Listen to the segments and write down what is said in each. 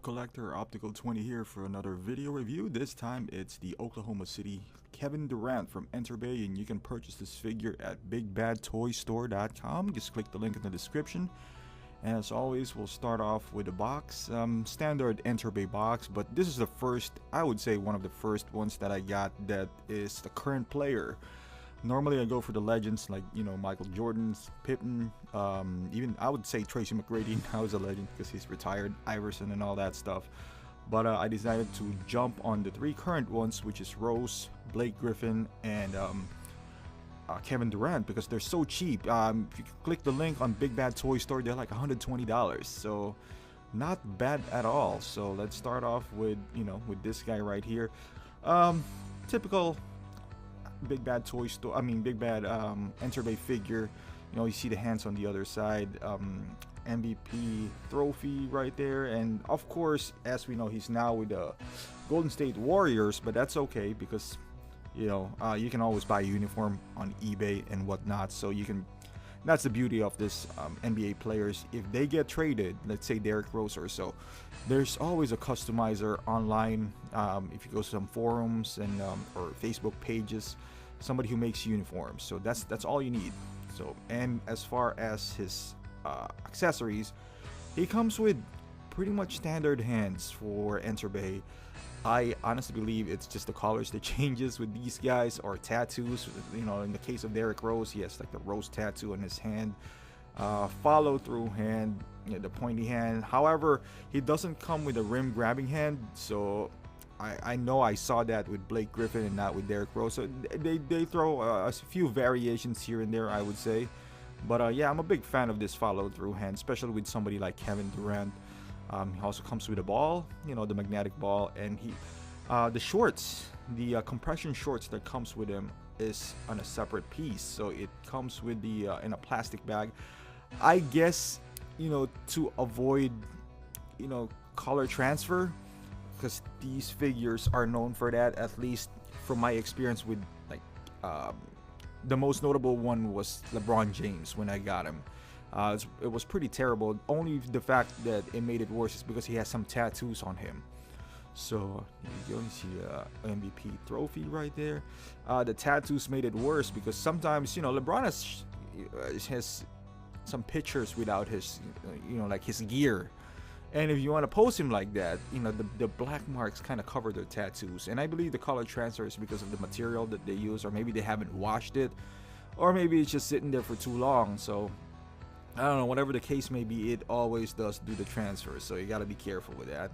Collector Optical 20 here for another video review. This time it's the Oklahoma City Kevin Durant from Enterbay, and you can purchase this figure at bigbadtoystore.com. Just click the link in the description. And as always, we'll start off with a box, standard Enterbay box, but this is the first, I would say one of the first ones that I got that is the current player. Normally I go for the legends like, Michael Jordan's, Pippen, even I would say Tracy McGrady now is a legend because he's retired, Iverson and all that stuff. But I decided to jump on the three current ones, which is Rose, Blake Griffin, and Kevin Durant, because they're so cheap. If you click the link on Big Bad Toy Store, they're like $120, so not bad at all. So let's start off with with this guy right here. Typical Big Bad Toy Store, Big Bad Enterbay figure. You see the hands on the other side, MVP trophy right there, and of course, as we know, he's now with the Golden State Warriors, but that's okay because you can always buy a uniform on eBay and whatnot, so you can. That's the beauty of this NBA players. If they get traded, let's say Derrick Rose or so, there's always a customizer online. If you go to some forums and or Facebook pages, somebody who makes uniforms. So that's all you need. So, and as far as his accessories, he comes with pretty much standard hands for Enterbay. I honestly believe it's just the colors that changes with these guys, or tattoos. In the case of Derrick Rose, he has like the rose tattoo on his hand, follow through hand, the pointy hand. However, he doesn't come with a rim grabbing hand, so I know I saw that with Blake Griffin and not with Derrick Rose. So they throw a few variations here and there, I would say. But yeah, I'm a big fan of this follow through hand, especially with somebody like Kevin Durant. He also comes with a ball, the magnetic ball, and the shorts, the compression shorts that comes with him is on a separate piece. So it comes with the in a plastic bag. I guess to avoid color transfer, because these figures are known for that. At least from my experience with the most notable one was LeBron James when I got him. It was pretty terrible. Only the fact that it made it worse is because he has some tattoos on him. So you see MVP trophy right there. The tattoos made it worse because sometimes LeBron has some pictures without his like his gear, and if you want to post him like that, the black marks kind of cover their tattoos. And I believe the color transfer is because of the material that they use, or maybe they haven't washed it, or maybe it's just sitting there for too long. So I don't know, whatever the case may be, it always does do the transfer, so you got to be careful with that.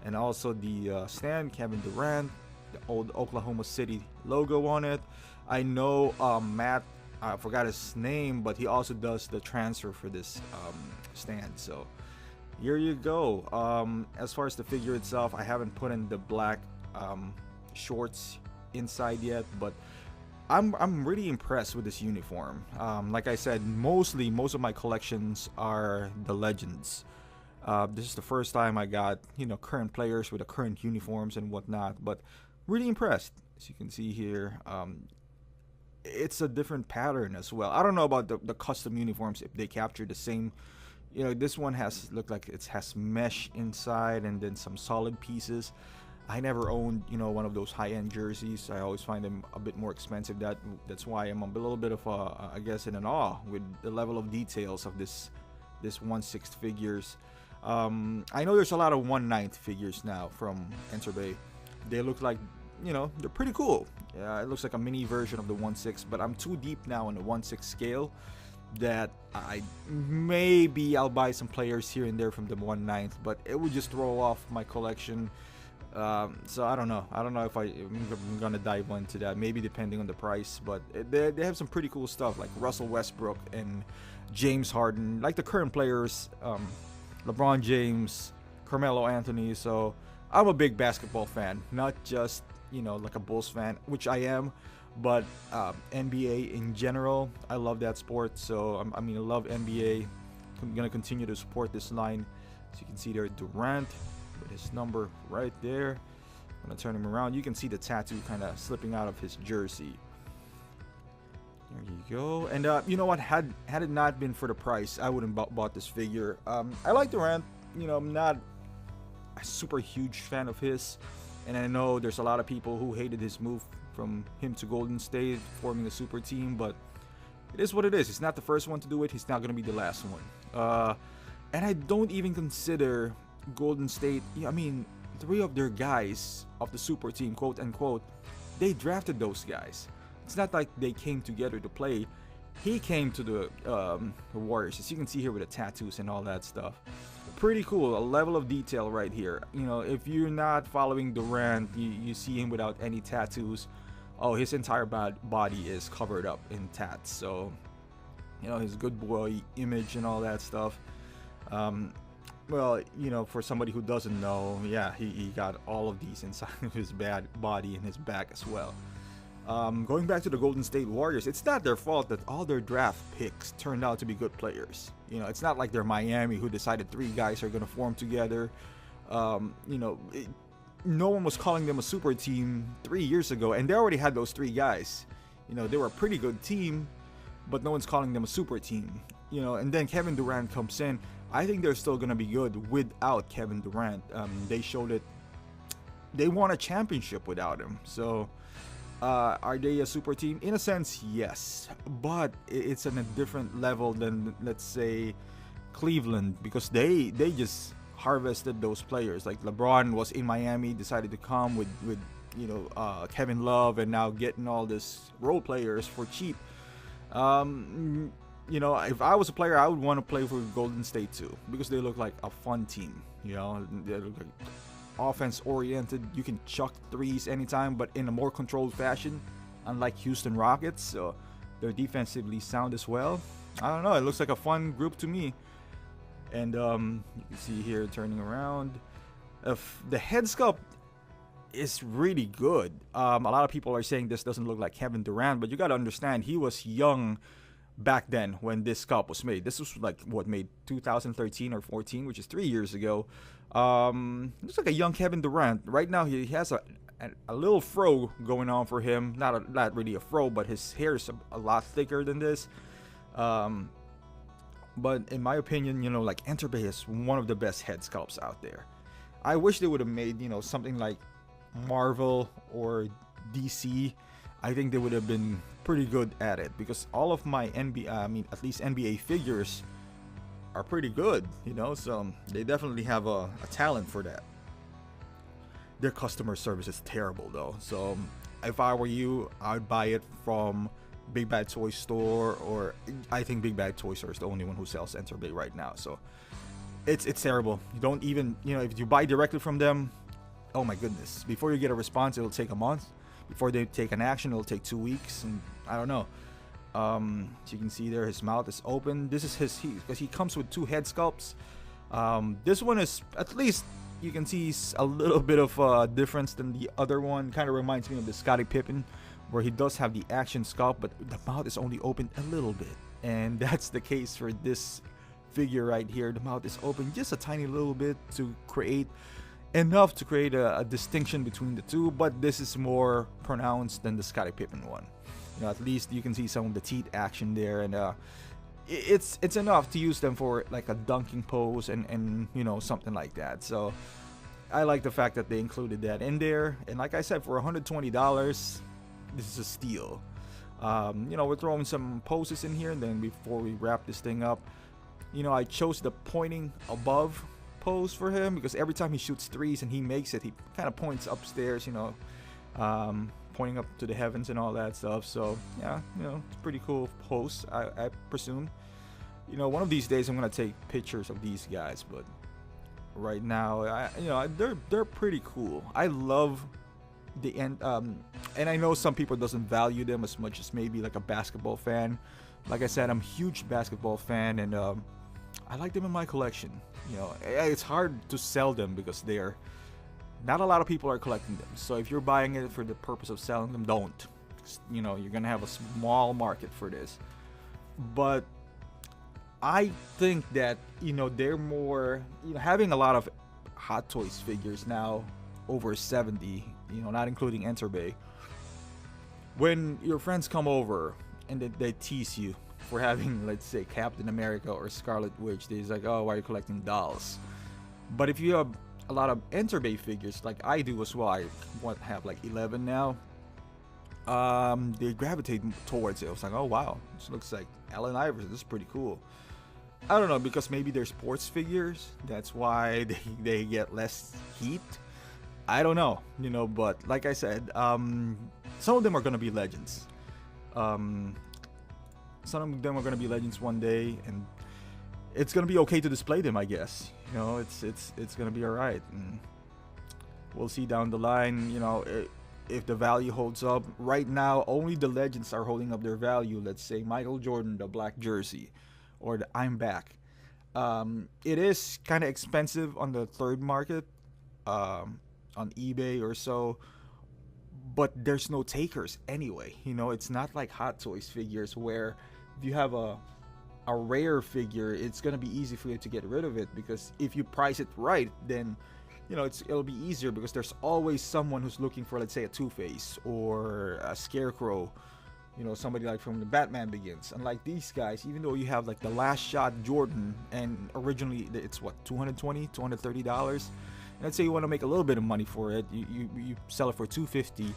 And also the stand, Kevin Durant, the old Oklahoma City logo on it. I know Matt, I forgot his name, but he also does the transfer for this stand. So here you go. As far as the figure itself, I haven't put in the black shorts inside yet, but I'm really impressed with this uniform. Like I said, most of my collections are the legends. This is the first time I got current players with the current uniforms and whatnot, but really impressed. As you can see here, it's a different pattern as well. I don't know about the custom uniforms, if they capture the same. This one looked like it has mesh inside and then some solid pieces. I never owned, one of those high-end jerseys. I always find them a bit more expensive. That's why I'm a little bit of I guess in awe with the level of details of this 1/6 figures. I know there's a lot of 1/9 figures now from Enterbay. They look like, they're pretty cool. Yeah, it looks like a mini version of the 1/6, but I'm too deep now in the 1/6 scale that I'll buy some players here and there from the 1/9, but it would just throw off my collection. So I don't know if I'm gonna dive into that, maybe depending on the price. But they have some pretty cool stuff like Russell Westbrook and James Harden, like the current players, LeBron James, Carmelo Anthony. So I'm a big basketball fan, not just like a Bulls fan, which I am, but NBA in general. I love that sport, so I love NBA. I'm gonna continue to support this line. As you can see there, Durant with his number right there. I'm gonna turn him around. You can see the tattoo kind of slipping out of his jersey. There you go. And you know what? Had it not been for the price, I wouldn't bought this figure. I like Durant. I'm not a super huge fan of his, and I know there's a lot of people who hated his move from him to Golden State, forming a super team, but it is what it is. He's not the first one to do it. He's not going to be the last one. And I don't even consider Golden State, I mean, 3 of their guys of the super team, quote unquote, they drafted those guys. It's not like they came together to play. He came to the Warriors, as you can see here with the tattoos and all that stuff. Pretty cool, a level of detail right here. You know, if you're not following Durant, you see him without any tattoos. Oh, his entire body is covered up in tats. So, you know, his good boy image and all that stuff. Well, you know, for somebody who doesn't know, yeah, he got all of these inside of his body and his back as well. Going back to the Golden State Warriors, it's not their fault that all their draft picks turned out to be good players. You know, it's not like they're Miami who decided 3 guys are going to form together. You know, no one was calling them a super team 3 years ago, and they already had those 3 guys. You know, they were a pretty good team, but no one's calling them a super team. You know, and then Kevin Durant comes in. I think they're still going to be good without Kevin Durant. They showed it. They won a championship without him. So, are they a super team? In a sense, yes. But it's on a different level than, let's say, Cleveland, because they just harvested those players. Like LeBron was in Miami, decided to come with you know, Kevin Love, and now getting all this role players for cheap. You know, if I was a player, I would want to play for Golden State too, because they look like a fun team. You know, they look like offense oriented. You can chuck threes anytime, but in a more controlled fashion, unlike Houston Rockets. So they're defensively sound as well. I don't know, it looks like a fun group to me. And you can see here, turning around, the head sculpt is really good. A lot of people are saying this doesn't look like Kevin Durant, but you got to understand, he was young back then when this sculpt was made. This was like what, made 2013 or 14, which is 3 years ago. Looks like a young Kevin Durant. Right now he has a little fro going on for him. Not really a fro, but his hair is a lot thicker than this. But in my opinion, you know, like, Enterbay is one of the best head sculpts out there. I wish they would have made, you know, something like Marvel or DC. I think they would have been pretty good at it, because all of my at least NBA figures are pretty good, you know, so they definitely have a talent for that. Their customer service is terrible though, so if I were you, I'd buy it from Big Bad Toy Store, or I think Big Bad Toy Store is the only one who sells Enterbay right now. So it's terrible. You don't even, you know, if you buy directly from them, oh my goodness, before you get a response, it'll take a month. Before they take an action, it'll take 2 weeks, and I don't know. So you can see there, his mouth is open. This is because he comes with 2 head sculpts. This one is, at least you can see, a little bit of a difference than the other one. Kind of reminds me of the Scottie Pippen, where he does have the action sculpt, but the mouth is only open a little bit. And that's the case for this figure right here. The mouth is open just a tiny little bit to create enough to create a distinction between the two, but this is more pronounced than the Scottie Pippen one. You know, at least you can see some of the teeth action there, and it's enough to use them for like a dunking pose and you know, something like that. So I like the fact that they included that in there, and like I said, for $120, this is a steal. You know, we're throwing some poses in here, and then before we wrap this thing up, you know, I chose the pointing above pose for him, because every time he shoots threes and he makes it, he kind of points upstairs, you know, pointing up to the heavens and all that stuff. So yeah, you know, it's pretty cool pose, I presume. You know, one of these days I'm gonna take pictures of these guys, but right now, you know, they're pretty cool. I love the end, and I know some people doesn't value them as much as maybe like a basketball fan. Like I said, I'm a huge basketball fan, and I like them in my collection. You know, it's hard to sell them because they're not a lot of people are collecting them. So if you're buying it for the purpose of selling them, don't. You know, you're gonna have a small market for this. But I think that, you know, they're more, you know, having a lot of Hot Toys figures now, over 70, you know, not including Enterbay. When your friends come over and they tease you for having, let's say, Captain America or Scarlet Witch, they're like, oh, why are you collecting dolls? But if you have a lot of Enterbay figures, like I do as well. I have like 11 now. They gravitate towards it. I was like, oh wow, this looks like Allen Iverson. This is pretty cool. I don't know, because maybe they're sports figures. That's why they get less heat. I don't know, but like I said, some of them are gonna be legends. Some of them are gonna be legends one day, and it's gonna be okay to display them, I guess. It's gonna be all right, and we'll see down the line. If the value holds up. Right now, only the legends are holding up their value. Let's say Michael Jordan, the black jersey, or the I'm Back. It is kind of expensive on the third market, on eBay or so, but there's no takers anyway. It's not like Hot Toys figures where if you have a rare figure, it's gonna be easy for you to get rid of it, because if you price it right, then it'll be easier, because there's always someone who's looking for, let's say, a Two-Face or a Scarecrow, somebody like from the Batman Begins. Unlike these guys, even though you have like the last shot Jordan, and originally it's what, $220, $230, and let's say you want to make a little bit of money for it, you sell it for $250,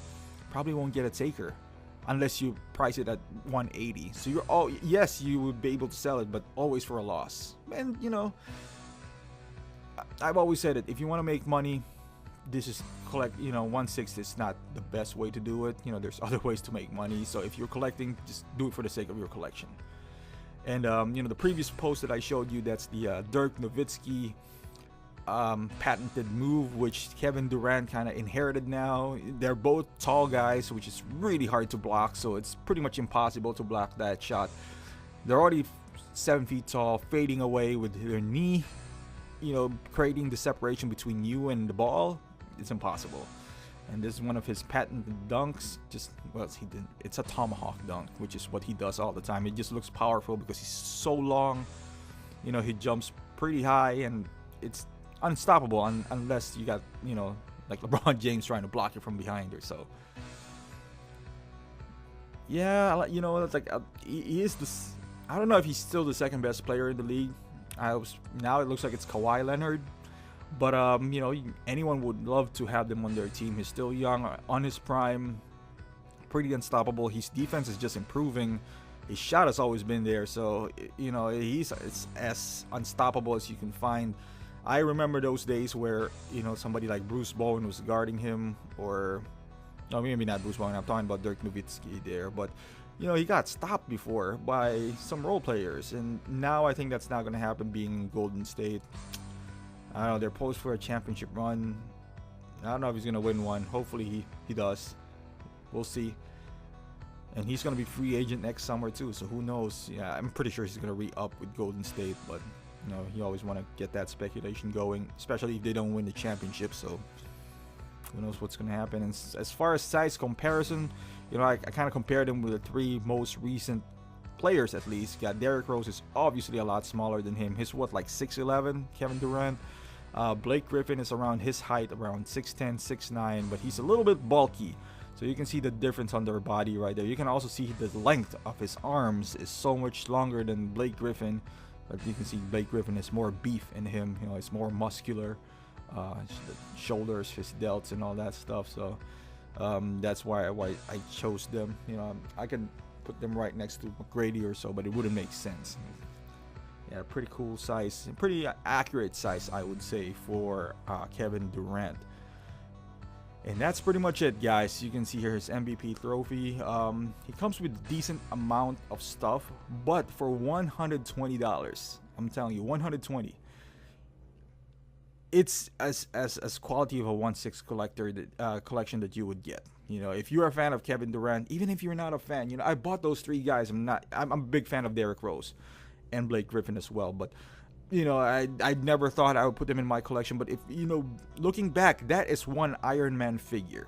probably won't get a taker unless you price it at $180. So yes, you would be able to sell it, but always for a loss. And I've always said it, if you want to make money, this is 1/6 is not the best way to do it. There's other ways to make money. So if you're collecting, just do it for the sake of your collection. And the previous post that I showed you, that's the Dirk Nowitzki patented move, which Kevin Durant kind of inherited now. They're both tall guys, which is really hard to block, so it's pretty much impossible to block that shot. They're already 7 feet tall, fading away with their knee, creating the separation between you and the ball. It's impossible. And this is one of his patented dunks. It's a tomahawk dunk, which is what he does all the time. It just looks powerful because he's so long. He jumps pretty high, and it's unstoppable unless you got, like LeBron James trying to block it from behind or so. Yeah, it's like he is this. I don't know if he's still the second best player in the league. Now it looks like it's Kawhi Leonard, but anyone would love to have them on their team. He's still young, on his prime, pretty unstoppable. His defense is just improving. His shot has always been there, so it's as unstoppable as you can find. I remember those days where somebody like Bruce Bowen was guarding him, or no, maybe not Bruce Bowen. I'm talking about Dirk Nowitzki there, but he got stopped before by some role players, and now I think that's not going to happen, being in Golden State. I don't know, they're poised for a championship run. I don't know if he's going to win one. Hopefully he does. We'll see. And he's going to be free agent next summer too, so who knows. Yeah, I'm pretty sure he's going to re-up with Golden State, but you always want to get that speculation going, especially if they don't win the championship, so who knows what's going to happen. And as far as size comparison, I kind of compared them with the three most recent players, at least. Derrick Rose is obviously a lot smaller than him. He's like 6'11", Kevin Durant. Blake Griffin is around his height, around 6'10", 6'9", but he's a little bit bulky. So you can see the difference on their body right there. You can also see the length of his arms is so much longer than Blake Griffin. But you can see Blake Griffin has more beef in him. He's more muscular. The shoulders, his delts, and all that stuff. So that's why I chose them. I can put them right next to McGrady or so, but it wouldn't make sense. Yeah, pretty cool size, pretty accurate size, I would say, for Kevin Durant. And that's pretty much it, guys. You can see here his MVP trophy. He comes with a decent amount of stuff, but for $120, I'm telling you, $120. It's as quality of a 1/6 collection that you would get. If you're a fan of Kevin Durant, even if you're not a fan, I bought those three guys. I'm a big fan of Derrick Rose and Blake Griffin as well, but I never thought I would put them in my collection. But if looking back, that is one Iron Man figure.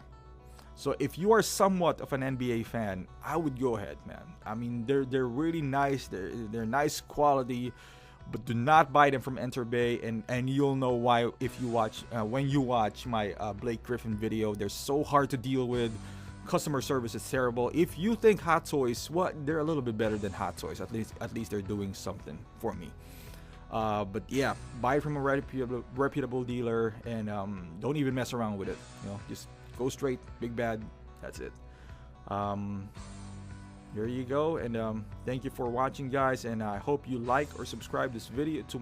So if you are somewhat of an NBA fan, I would go ahead, man. I mean, they're really nice. They're nice quality. But do not buy them from Enterbay, and you'll know why if you watch when you watch my Blake Griffin video. They're so hard to deal with. Customer service is terrible. If you think Hot Toys, they're a little bit better than Hot Toys. At least they're doing something for me. But yeah, buy it from a reputable dealer, and don't even mess around with it. You know, just go straight, big bad. That's it. There you go, and thank you for watching, guys, and I hope you like or subscribe this video to